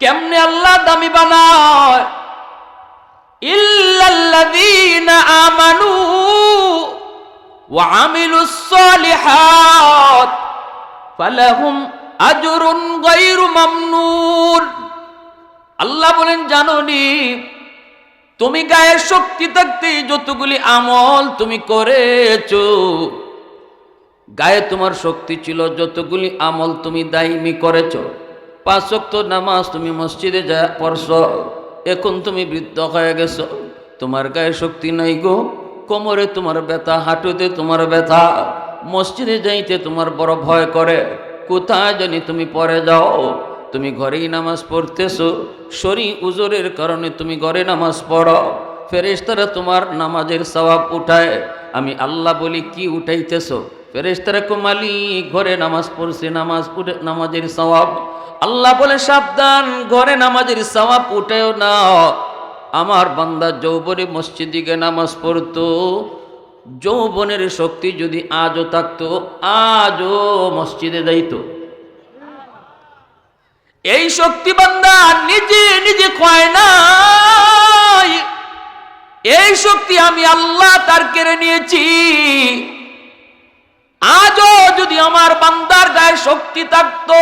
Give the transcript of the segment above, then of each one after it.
কেমনে আল্লাহ দামি বানায়? ইল্লাল্লাযীনা আমানু ওয়া আমিলুস সালিহাত ফালাহুম আজরুন গায়রু মামনুন। আল্লাহ বলেন, জানোনি তুমি গায়ের শক্তি থাকতে যতগুলি আমল তুমি করেছো, গায়ে তোমার শক্তি ছিল, যতগুলি আমল তুমি দায়মি করেছো, 5 ওয়াক্ত নামাজ তুমি মসজিদে যা পড়ছো, এখন তুমি বৃদ্ধ হয়ে গেছো, তোমার গায়ে শক্তি নাই গো, কোমরে তোমার ব্যথা, হাঁটুতে তোমার ব্যথা, মসজিদে যাইতে তোমার বড় ভয় করে, কোথায় জানি তুমি পড়ে যাও, তুমি ঘরেই নামাজ পড়তেছো, শরীর উজরের কারণে তুমি ঘরে নামাজ পড়ো, ফেরেশতারা তোমার নামাজের সওয়াব উঠায়। আমি আল্লাহ বলি, কি উঠাইতেছো? ফেরেশতারা কো মালিক, ঘরে নামাজ পড়ছে, নামাজের সওয়াব। আল্লাহ বলে, সাবধান, ঘরে নামাজের সওয়াব উঠায়ও না। আমার বান্দা যৌবনে মসজিদে গিয়ে নামাজ পড়তো, যৌবনের শক্তি যদি আজও থাকতো, আজও মসজিদে যাইতো। এই শক্তি বান্দা নিজে নিজে কয় নাই, এই শক্তি আমি আল্লাহ তার কেড়ে নিয়েছি। আজও যদি আমার বান্দার গায়ে শক্তি থাকতো,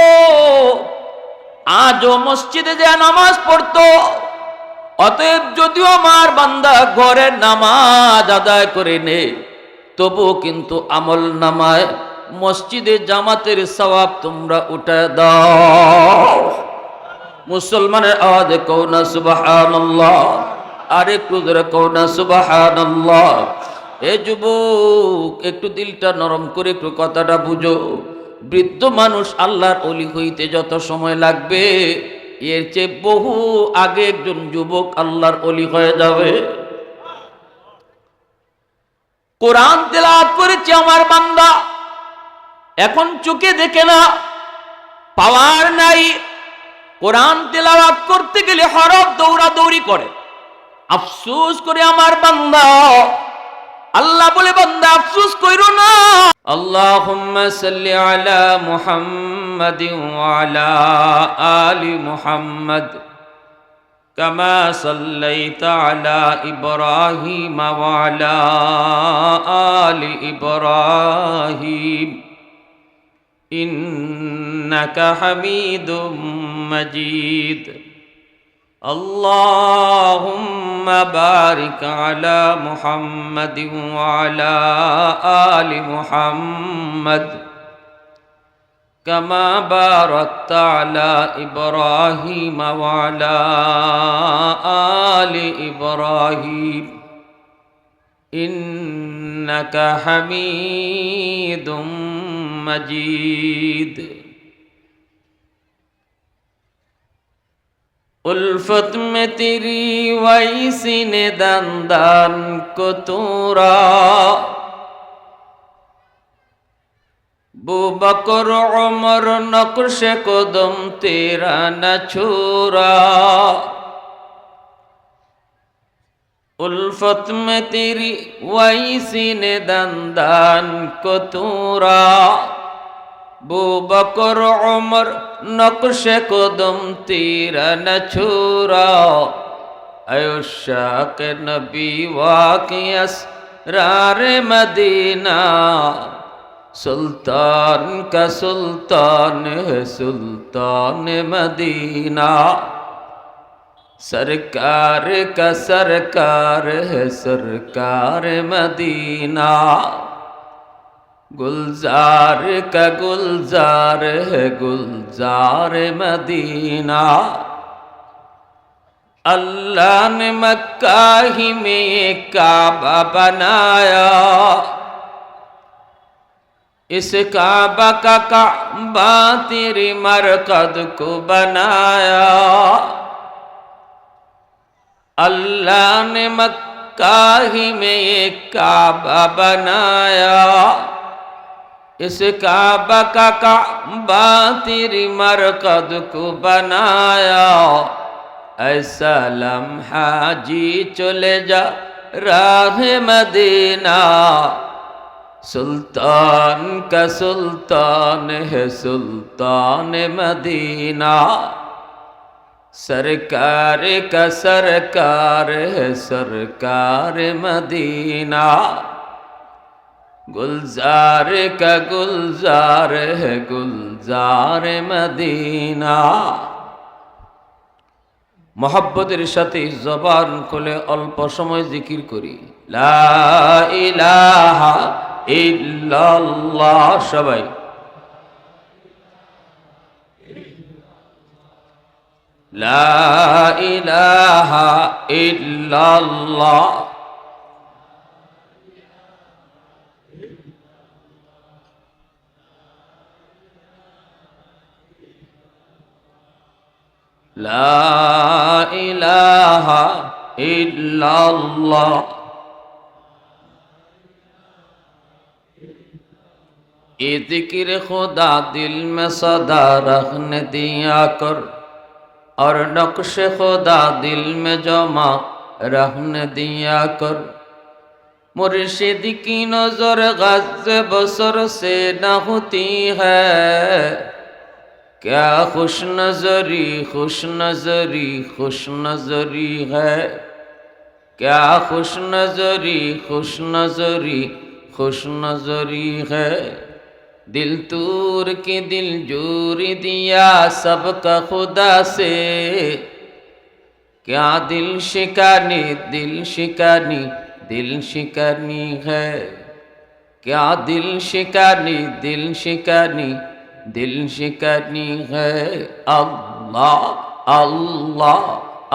আজও মসজিদে যে নামাজ পড়তো। অতএব যদিও আমার বান্দা ঘরে নামাজ আদায় করে নে, তবুও কিন্তু আমল নামায় মসজিদে জামাতের সওয়াব তোমরা উঠে দাও। মুসলমানের আওয়াজে কও না সুবহানাল্লাহ, আর একটু জোরে কও না সুবহানাল্লাহ। এ যুবক, একটু দিলটা নরম করে একটু কথাটা বুঝো। বৃদ্ধ মানুষ আল্লাহর ওলি হইতে যত সময় লাগবে, এর চেয়ে বহু আগে একজন যুবক আল্লাহর ওলি হয়ে যাবে। কোরআন তেলাওয়াত করেছে আমার বান্দা, এখন চোখে দেখে না, পাওয়ার নাই, কোরআন তেলাওয়াত করতে গেলে হরফ দৌড়াদৌড়ি করে, আফসোস করে আমার বান্দা। আল্লাহ বলে, বান্দা আফসোস কইরো না। আল্লাহুম্মা সাল্লি আলা মুহাম্মাদিন ওয়া আলা আলি মুহাম্মাদ কামা সাল্লাইতা আলা ইব্রাহিম ওয়া আলা আলি ইব্রাহিম ইন্নাকা হামিদুম মাজিদ। আল্লাহুম্মা বারিক আলা মুহাম্মাদিন ওয়া আলা আলি মুহাম্মাদ কামা বারাকতা আলা ইব্রাহিম ওয়া আলা আলি ইব্রাহিম ইন্নাকা হামিদুম मजीद। उल्फत में तेरी वैसी ने दंदान को तोरा, बू बकर उमर नक्श कदम तेरा न छोरा। उल्फत में तेरी वैसी ने दंदान को तोरा, बू बकर उमर नक्श कदम तेरा न छोरा। अयुशाक नबी वाक़ियस रार मदीना, सुल्तान का सुल्तान है सुल्तान मदीना। सरकार का सरकार है सरकार मदीना, गुलजार का गुलजार है गुलजार मदीना। अल्लाह ने मक्का ही में एक काबा बनाया, इस काबा का काबा तेरी मरकद को बनाया। अल्लाह ने मक्का ही में एक काबा बनाया, इस काबा का काबा तेरी मरकद को बनाया। ऐसा लम्हा जी चले जा राह मदीना, सुल्तान का सुल्तान है सुल्तान मदीना। सरकार का सरकार है सरकार मदीना, गुलजार का गुलजार है गुलजार मदीना। मोहब्बतेर साथे जबान खुले अल्प समय जिकिर करी ला इलाहा इल्लाल्लाह। सबाई ला इलाहा इल्लाल्लाह। ला इलाहा इल्लल्लाह। ये जिक्र खुदा दिल में सदा रखने दिया कर, और नक्श खुदा दिल में जमा रखने दिया कर। मुर्शिद की नजर गज़ बसर से न होती है, क्या खुश नजरी खुश नजरी खुश नजरी है, क्या खुश नजरी खुश नजरी खुश नजरी है। दिल तूर की दिल जूरी दिया सबका खुदा से, क्या दिल शिकानी दिल शिकानी दिल शिकानी है, क्या दिल शिकानी दिल शिकानी दिल शिकानी है। अल्लाह अल्लाह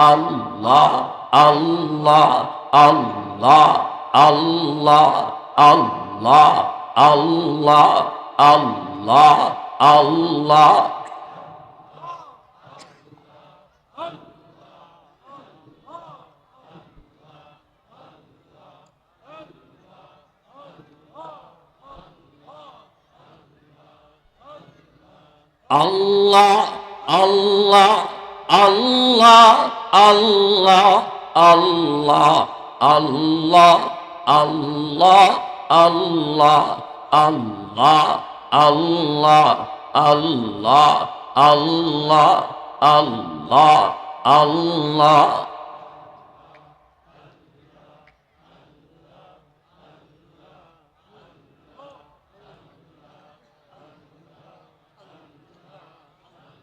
अल्लाह अल्लाह अल्लाह अल्लाह अल्लाह अल्लाह अल्लाह अल्लाह। अल्लाह अल्लाह अल्लाह अल्लाह अल्लाह अल्लाह अल्लाह अल्लाह अल्लाह अल्लाह अल्लाह अल्लाह अल्लाह अल्लाह।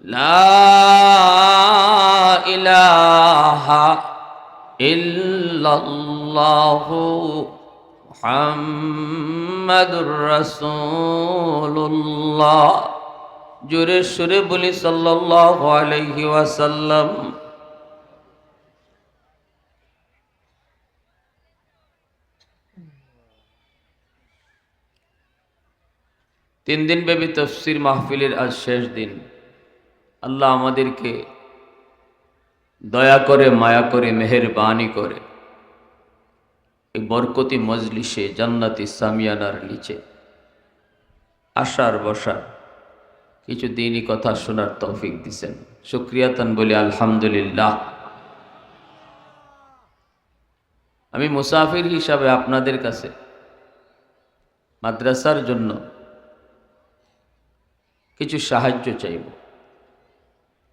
ला इलाहा इल्लल्लाहु मुहम्मदुर रसूलुल्लाह। जोरे सुरे बोली सल्लल्लाहु अलैहि वसल्लम। तीन दिन ব্যাপী তফসির মাহফিলের আজ শেষ দিন। আল্লাহ আমাদেরকে দয়া করে মায়া করে মেহেরবানি করে এই বরকতি মজলিসে জান্নাতি সামিয়ানার নিচে আসার বসার কিছু দিনই কথা শোনার তৌফিক দিছেন, শুকরিয়াতান বলি আলহামদুলিল্লাহ। আমি মুসাফির হিসাবে আপনাদের কাছে মাদ্রাসার জন্য কিছু সাহায্য চাইব।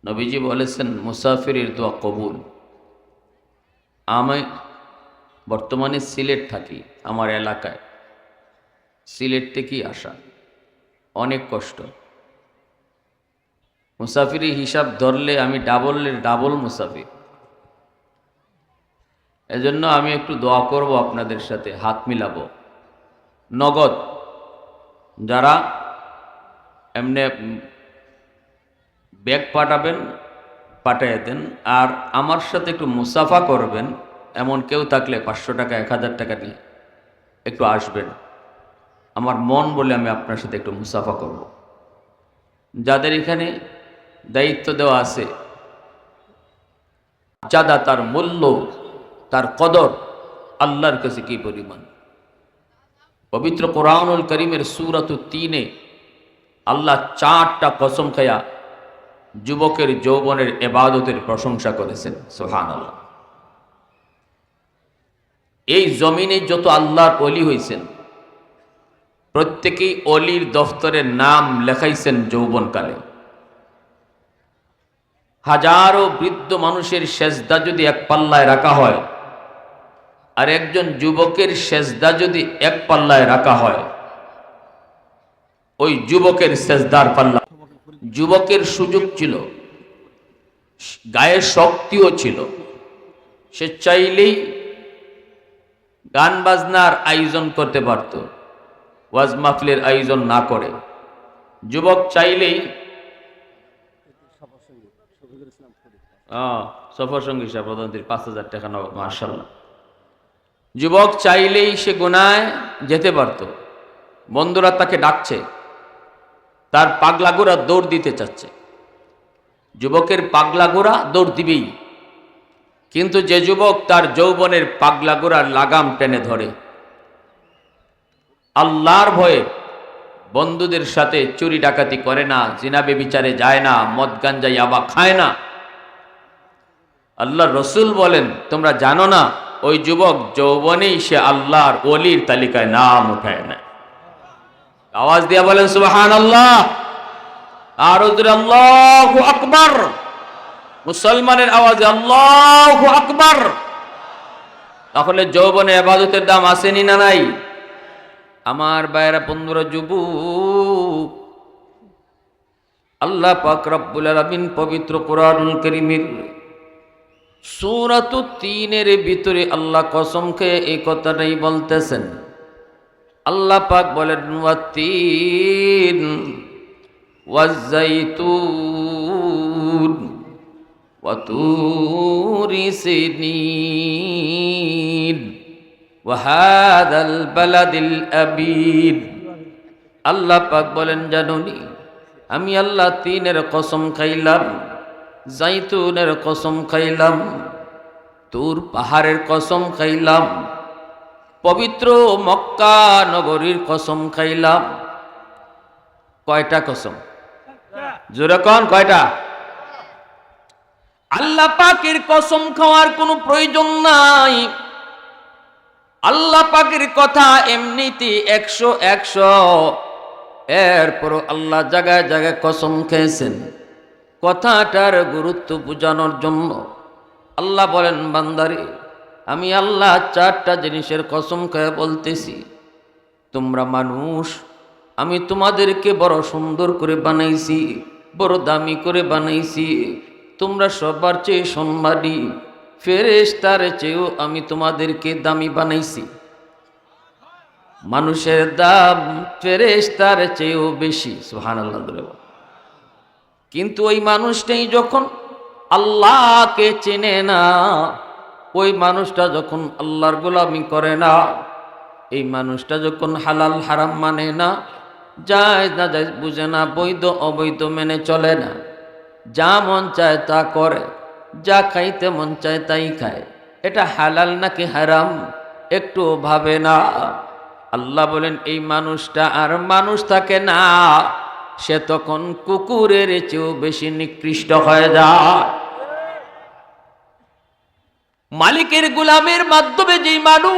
নবীজি বলেছেন মুসাফিরের দোয়া কবুল। আমি বর্তমানে সিলেট থাকি, আমার এলাকায়। সিলেট থেকেই আসা, অনেক কষ্ট। মুসাফিরি হিসাব ধরলে আমি ডাবল মুসাফির। এজন্য আমি একটু দোয়া করব আপনাদের সাথে, হাত মিলাবো। নগদ যারা এমনি ব্যাগ পাঠাবেন পাঠিয়ে দেন, আর আমার সাথে একটু মুসাফা করবেন এমন কেউ থাকলে 500 টাকা 1000 টাকা নিয়ে একটু আসবেন। আমার মন বলে আমি আপনার সাথে একটু মুসাফা করব। যাদের এখানে দায়িত্ব দেওয়া আছে, যাদা তার মূল্য তার কদর আল্লাহর কাছে কি পরিমাণ। পবিত্র কোরআনুল করিমের সূরাত 3-এ আল্লাহ 4টা কসম খায়া যুবকের যৌবনের ইবাদতের প্রশংসা করেছেন। সুবহানাল্লাহ। এই জমিনে যত আল্লাহর ওলি হয়েছেন প্রত্যেকেই অলির দফতরের নাম লেখাইছেন যৌবনকালে। হাজারো বৃদ্ধ মানুষের সেজদা যদি এক পাল্লায় রাখা হয়, আর একজন যুবকের সেজদা যদি এক পাল্লায় রাখা হয়, ওই যুবকের সেজদার পাল্লা, যুবকের সুযোগ ছিল, গায়ে শক্তিও ছিল, সে চাইলেই গান বাজনার আয়োজন করতে পারত, ওয়াজ মাহফিলের আয়োজন না করে। যুবক চাইলেই সফর সঙ্গী সাহেব প্রধানমন্ত্রীর 5,000 টাকা নেওয়া, মাশাআল্লাহ। যুবক চাইলেই সে গুনায় যেতে পারত। বন্ধুরা তাকে ডাকছে, তার পাগলাগোরা দৌড় দিতে চাচ্ছে। যুবকের পাগলাগোরা দৌড় দিবেই, কিন্তু যে যুবক তার যৌবনের পাগলাগোরার লাগাম টেনে ধরে, আল্লাহর ভয়ে বন্ধুদের সাথে চুরি ডাকাতি করে না, জিনা বেবিচারে যায় না, মদ গাঞ্জা ইয়াবা খায় না, আল্লাহর রসুল বলেন তোমরা জানো না ওই যুবক যৌবনেই সে আল্লাহর ওলির তালিকায় নাম উঠায় না। আওয়াজ দিয়া বলেন সুবহানাল্লাহ, আর আল্লাহু আকবার। মুসলমানের আওয়াজে আল্লাহু আকবার। তাহলে যৌবনে ইবাদতের দাম আসেনি না নাই? আমার ভাইয়েরা, বন্ধুরা, যুবক, আল্লাহ পাক রব্বুল আলামিন পবিত্র কোরআনুল কারীমের সূরাতুত তিনের ভিতরে আল্লাহ কসম খেয়ে এই কথাটাই বলতেছেন। আল্লাহ পাক বলেন ওয়াত্তিন ওয়াজ্জাইতুন ওয়াতুরি সিনিন ওয়াহাদাল বালাদিল আবিদ। আল্লাহ পাক বলেন জানুনি আমি আল্লাহ তিনের কসম খাইলাম, জাইতুনের কসম খাইলাম, তুর পাহাড়ের কসম খাইলাম, পবিত্র মক্কা নগরীর কসম খাইলাম। কয়টা কসম? জোরে কোন কয়টা? আল্লাহ পাকের কসম খাওয়ার কোনো প্রয়োজন নাই। আল্লাহ পাকের কথা এমনিতে 100 এরপর আল্লাহ জায়গায় জায়গায় কসম খেয়েছেন কথাটার গুরুত্ব বোঝানোর জন্য। আল্লাহ বলেন বান্দারে, আমি আল্লাহ 4টা জিনিসের কসম খেয়ে বলতেছি। তোমরা মানুষ, আমি তোমাদেরকে বড় সুন্দর করে বানাইছি, বড় দামি করে বানাইছি। তোমরা সবার চেয়ে সম্মানী, ফেরেশতার চেয়েও আমি তোমাদেরকে দামি বানাইছি। মানুষের দাম ফেরেশতার চেয়েও বেশি, সুবহানাল্লাহ। কিন্তু ওই মানুষটাই যখন আল্লাহকে চেনে না, ওই মানুষটা যখন আল্লাহর গোলামি করে না, এই মানুষটা যখন হালাল হারাম মানে না, জায়েজ না জায়েজ বুঝে না, বৈধ অবৈধ মেনে চলে না, যা মন চায় তা করে, যা খাইতে মন চায় তাই খায়, এটা হালাল নাকি হারাম একটু ভাবে না। আল্লাহ বলেন এই মানুষটা আর মানুষ থাকে না, সে তখন কুকুরের চেয়েও বেশি নিকৃষ্ট হয়ে যায়। মালিকের গোলামের মাধ্যমে যে মানুষ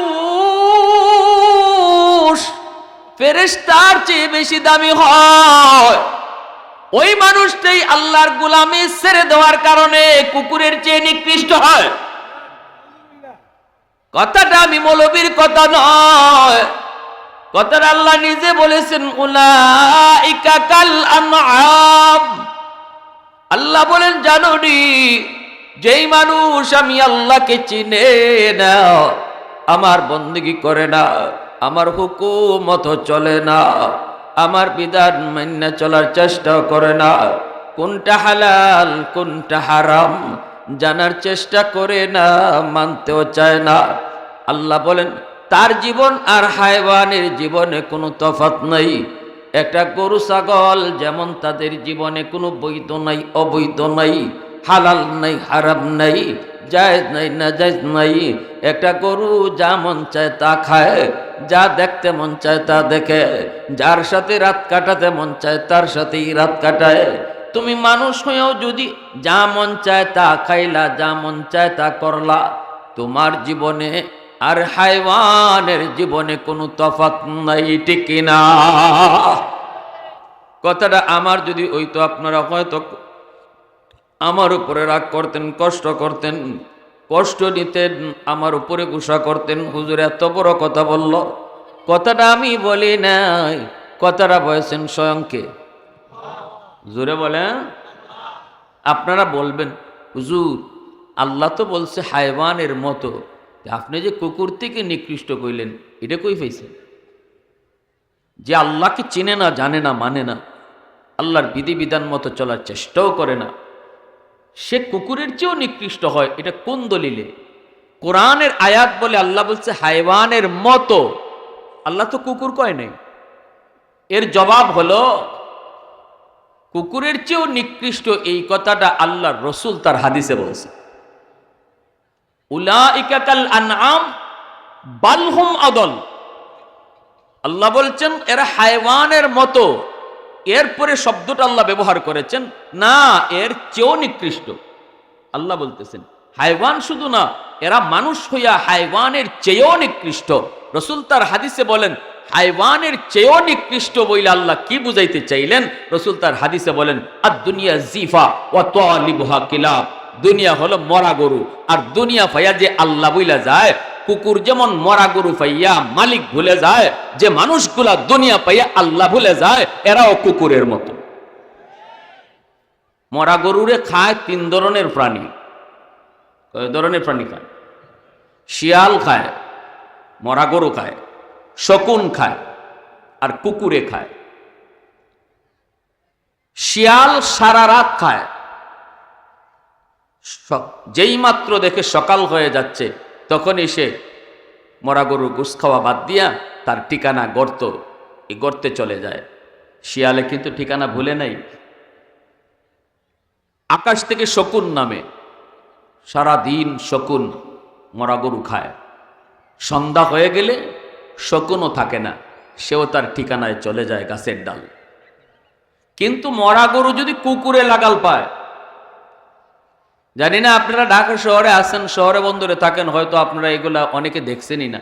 ফেরেশতার চেয়ে বেশি দামি হয়, ওই মানুষটাই আল্লাহর গোলামি ছেড়ে দেওয়ার কারণে কুকুরের চেয়ে নিকৃষ্ট হয়। কথাটা আমি মৌলবীর কথা নয়, কথাটা আল্লাহ নিজে বলেছেন উলাইকা কাল আনআম। আল্লাহ বলেন জানো নি, যেই মানুষ আমি আল্লাহকে চিনে না, আমার বন্দেগী করে না, আমার হুকুম মতো চলে না, আমার বিধান মেনে চলার চেষ্টা করে না, কোনটা হালাল কোনটা হারাম জানার চেষ্টা করে না, মানতেও চায় না, আল্লাহ বলেন তার জীবন আর হায়ওয়ানের জীবনে কোনো তফাৎ নাই। একটা গরু ছাগল যেমন তাদের জীবনে কোনো বৈধ নাই অবৈধ নাই, হালাল নাই হারাম নাই, জায়েজ নাই নাজায়েজ নাই। একটা গরু যা মন চায় তা খায়, যা দেখতে মন চায় তা দেখে, যার সাথে রাত কাটাতে মন চায় তার সাথেই রাত কাটায়। তুমি মানুষ হয়েও যদি যা মন চায় তা খাইলা, যা মন চায় তা করলা, তোমার জীবনে আর হায়ওয়ানের জীবনে কোনো তফাৎ নাই, ঠিক না? কথাটা আমার যদি হইতো আপনারা হয়তো আমার উপরে রাগ করতেন, কষ্ট করতেন, কষ্ট নিতেন, আমার উপরে গুসা করতেন। হুজুর এত বড় কথা বলল, কথাটা আমি বলি নাই, কথাটা বলেছেন স্বয়ংকে। জোরে বলেন। আপনারা বলবেন হুজুর আল্লাহ তো বলছে হায়ওয়ানের মতো, আপনি যে কুকুর থেকে নিকৃষ্ট কইলেন, এটা কই পাইছেন? যে আল্লাহকে চিনে না, জানে না, মানে না, আল্লাহর বিধিবিধান মতো চলার চেষ্টাও করে না, সে কুকুরের চেয়েও নিকৃষ্ট হয়, এটা কোন দলিলে? কোরআনের আয়াত বলে আল্লাহ বলছে হায়ওয়ানের মতো, আল্লাহ তো কুকুর কয় নাই। এর জবাব হলো কুকুরের চেয়েও নিকৃষ্ট এই কথাটা আল্লাহর রসুল তার হাদিসে বলছে। উলাইকা কাল আনআম বাল হুম আদল। আল্লাহ বলছেন এরা হায়ওয়ানের মতো। এরপরে শব্দটা আল্লাহ ব্যবহার করেছেন না, এর চেয়েও নিকৃষ্ট। আল্লাহ বলতেছেন হায়ওয়ান শুধু না, এরা মানুষ হইয়া হায়ওয়ানের চেয়েও নিকৃষ্ট। রসুল তার হাদিসে বলেন হায়ওয়ানের চেয়েও নিকৃষ্ট বইলে আল্লাহ কি বুঝাইতে চাইলেন? রসুল তার হাদিসে বলেন আর দুনিয়া জিফা ওয়া তালিবুহা কিলাব। দুনিয়া হলো মরা গরু, আর দুনিয়া ফাইয়া যে আল্লাহ বইলা যায়, কুকুর যেমন মরা গরু পাইয়া মালিক ভুলে যায়, যে মানুষগুলা দুনিয়া পাইয়া আল্লাহ ভুলে যায়, এরাও কুকুরের মতো। মরা গরুরে খায় তিন ধরনের প্রাণী। কয় ধরনের প্রাণী খায়? শিয়াল খায়, মরা গরু খায়, শকুন খায়, আর কুকুরে খায়। শিয়াল সারা রাত খায়, যেই মাত্র দেখে সকাল হয়ে যাচ্ছে তখনই সে মরা গরুর গোশত খাওয়া বাদ দিয়া তার ঠিকানা গর্ত, এই গর্তে চলে যায়। শিয়ালে কিন্তু ঠিকানা ভুলে নাই। আকাশ থেকে শকুন নামে, সারা দিন শকুন মরা গরু খায়। সন্ধ্যা হয়ে গেলে শকুনও থাকে না, সেও তার ঠিকানায় চলে যায় গাছের ডাল। কিন্তু মরা গরু যদি কুকুরে লাগাল পায়, জানি না আপনারা ঢাকা শহরে আছেন, শহরে বন্দরে থাকেন, হয়তো আপনারা এগুলা অনেকে দেখছেনই না।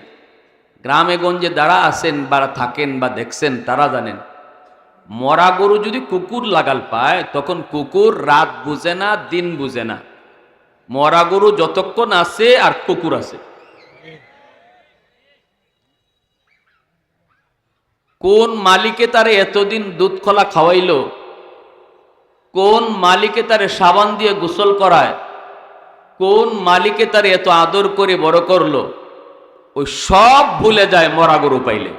গ্রামে গঞ্জে যারা আছেন বা থাকেন বা দেখছেন তারা জানেন, মরা গরু যদি কুকুর লাগাল পায় তখন কুকুর রাত বুঝে না, দিন বুঝে না। মরা গরু যতক্ষণ আছে আর কুকুর আছে। কোন মালিকে তারে এতদিন দুধ খোলা খাওয়াইলো, কোন মালিকে তারে সাবান দিয়ে গোসল করায়, কোন মালিকে তারে এত আদর করে বড় করলো, ওই সব ভুলে যায় মরা গরু পাইলে।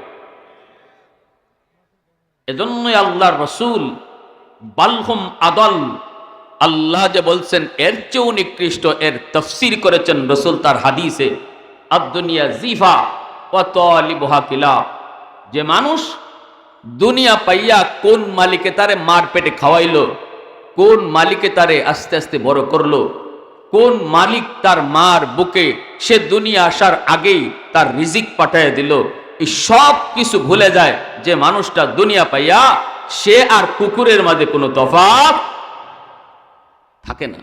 এজন্যই আল্লাহর রসুল বালহুম আদল, আল্লাহ যে বলছেন এর চেয়েও নিকৃষ্ট, এর তাফসীর করেছেন রসুল তার হাদিসে আদ-দুনিয়া জিফা ওয়া তালিবুহা কিলাব। যে মানুষ দুনিয়া পাইয়া কোন মালিকে তারে মার পেটে খাওয়াইলো, কোন মালিকে তারে আস্তে আস্তে বড় করলো, কোন মালিক তার মার বুকে সে দুনিয়া আসার আগেই তার রিজিক পাঠায় দিল, এই সব কিছু ভুলে যায় যে মানুষটা দুনিয়া পাইয়া, সে আর কুকুরের মাঝে কোনো তফাৎ থাকে না।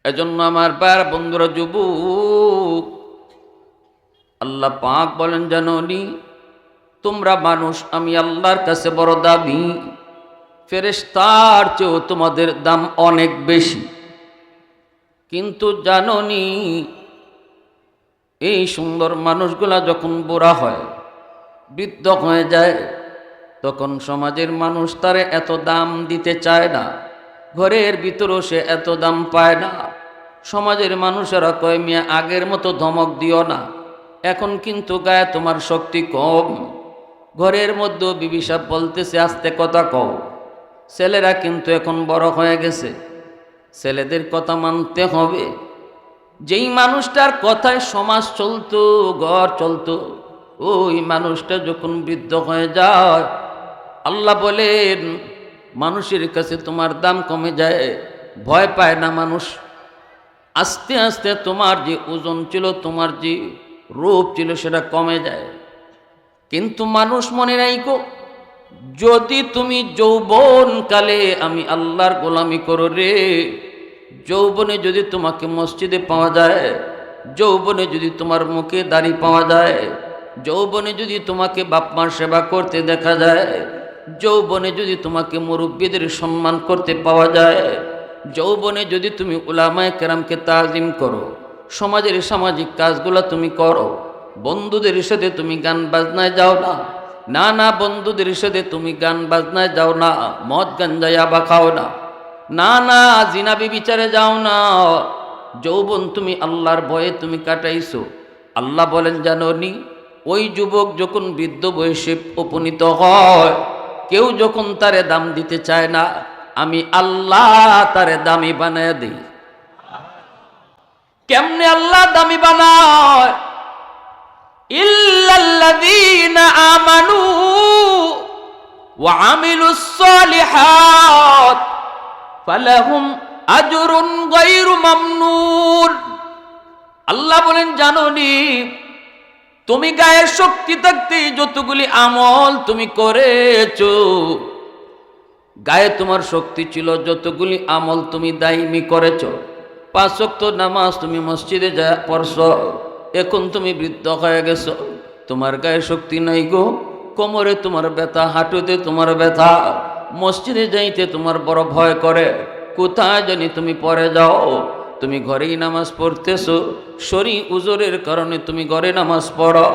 এজন্য আমার বার বন্ধুরা, যুবক, আল্লাহ পাক বলেন জানোনি তোমরা মানুষ, আমি আল্লাহর কাছে বড় দামি, ফেরেশতার চেয়েও তোমাদের দাম অনেক বেশি। কিন্তু জানোনি এই সুন্দর মানুষগুলা যখন বুড়া হয়, বৃদ্ধ হয়ে যায়, তখন সমাজের মানুষ তারে এত দাম দিতে চায় না, ঘরের ভিতরেও সে এত দাম পায় না। সমাজের মানুষেরা কয় মিয়া আগের মতো ধমক দিও না, এখন কিন্তু গায়ে তোমার শক্তি কম। ঘরের মধ্যেও বিবি সাহেব বলতেছে আস্তে কথা কও। ছেলেরা কিন্তু এখন বড় হয়ে গেছে, ছেলেদের কথা মানতে হবে। যেই মানুষটার কথায় সমাজ চলতো, ঘর চলতো, ওই মানুষটা যখন বৃদ্ধ হয়ে যায়, আল্লাহ বলেন মানুষের কাছে তোমার দাম কমে যায়, ভয় পায় না মানুষ। আস্তে আস্তে তোমার যে ওজন ছিল, তোমার যে রূপ ছিল, সেটা কমে যায়। কিন্তু মানুষ মনে রাখো, যদি তুমি যৌবন কালে আমি আল্লাহর গোলামি করো রে, যৌবনে যদি তোমাকে মসজিদে পাওয়া যায়, যৌবনে যদি তোমার মুখে দাড়ি পাওয়া যায়, যৌবনে যদি তোমাকে বাপ মার সেবা করতে দেখা যায়, যৌবনে যদি তোমাকে মুরব্বীদের সম্মান করতে পাওয়া যায়, যৌবনে যদি তুমি উলামায়ে কেরামকে তাজিম করো, সমাজের সামাজিক কাজগুলো তুমি করো, বন্ধুদের সাথে তুমি গান বাজনায় যাও না, না না বন্ধুদের সাথে তুমি গান বাজনায় যাও না, মদ গাঞ্জা ইয়াবা খাও না, না না জিনা বিচারে যাও না, যৌবন তুমি আল্লাহর ভয়ে তুমি কাটাইছো। আল্লাহ বলেন জানোনি, ওই যুবক যখন বৃদ্ধ বয়সে উপনীত হয়, কেউ যখন তারে দাম দিতে চায় না, আমি আল্লাহ তারে দামি বানায় দিই। কেমনে আল্লাহ দামি বানায়? ইল্লাল্লাযীনা আমানু ওয়া আমিলুস সালিহাত ফালাহুম আজরুন গায়রু মামনুন। আল্লাহ বলেন জানোনি, তুমি গায়ের শক্তি থাকতে যতগুলি আমল তুমি করেছো, গায়ে তোমার শক্তি ছিল, যতগুলি আমল তুমি দাইমি করেছো, 5 ওয়াক্ত নামাজ তুমি মসজিদে যা পড়ছো, এখন তুমি বৃদ্ধ হয়ে গেছো, তোমার গায়ে শক্তি নাই গো, কোমরে তোমার ব্যথা, হাঁটুতে তোমার ব্যথা, মসজিদে যাইতে তোমার বড় ভয় করে, কোথায় জানি তুমি পড়ে যাও, তুমি ঘরেই নামাজ পড়তেছো, শরী উজরের কারণে তুমি ঘরে নামাজ পড়ো,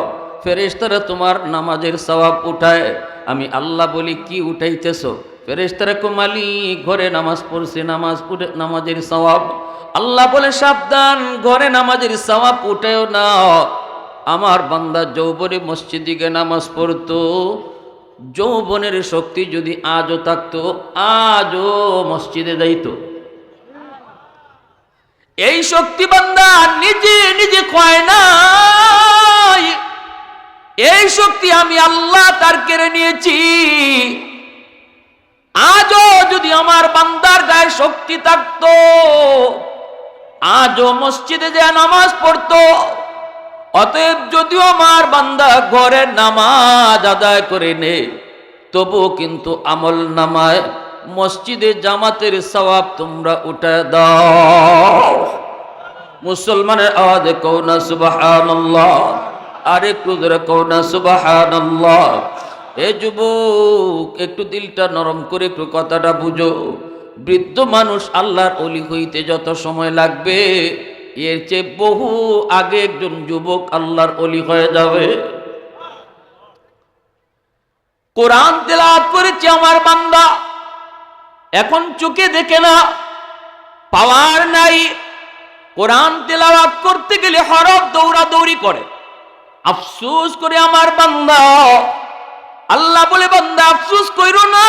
ফেরেশতারা তোমার নামাজের সওয়াব উঠায়। আমি আল্লাহ বলি কি উঠাইতেছো? ফেরেশতারা কো মালিক ঘরে নামাজ পড়ছে, নামাজের সওয়াব। আল্লাহ বলে সাবধান, ঘরে নামাজের সওয়াব উঠায়ও না। আমার বান্দা যৌবনে মসজিদে গিয়ে নামাজ পড়তো, যৌবনের শক্তি যদি আজও থাকতো, আজও মসজিদে যাইতো। এই শক্তি বান্দা নিজে নিজে কয় না, এই শক্তি আমি আল্লাহ তার কেড়ে নিয়েছি। আজও যদি আমার বান্দার গায়ে শক্তি থাকতো, আজও মসজিদে যে নামাজ পড়তো। অতএব যদিও আমার বান্দা ঘরে নামাজ আদায় করে নে, তবুও কিন্তু আমল নামায় মসজিদে জামাতের সওয়াব তোমরা উঠে দাও। মুসলমানের আওয়াজে কও না সুবহানাল্লাহ, আরেকটু জোরে কও না সুবহানাল্লাহ। এ যুবক, একটু দিলটা নরম করে একটু কথাটা বুঝো। বৃদ্ধ মানুষ আল্লাহর ওলি হইতে যত সময় লাগবে, এর চেয়ে বহু আগে একজন যুবক আল্লাহর ওলি হয়ে যাবে। কোরআন তেলাওয়াত করেছে আমার বান্দা, এখন চোখে দেখে না, পাওয়ার নাই, কোরআন তেলাওয়াত করতে গেলে হরফ দৌড়াদৌড়ি করে। আফসোস করে আমার বান্দা, আল্লাহ বলে বান্দা আফসোস কইরো না।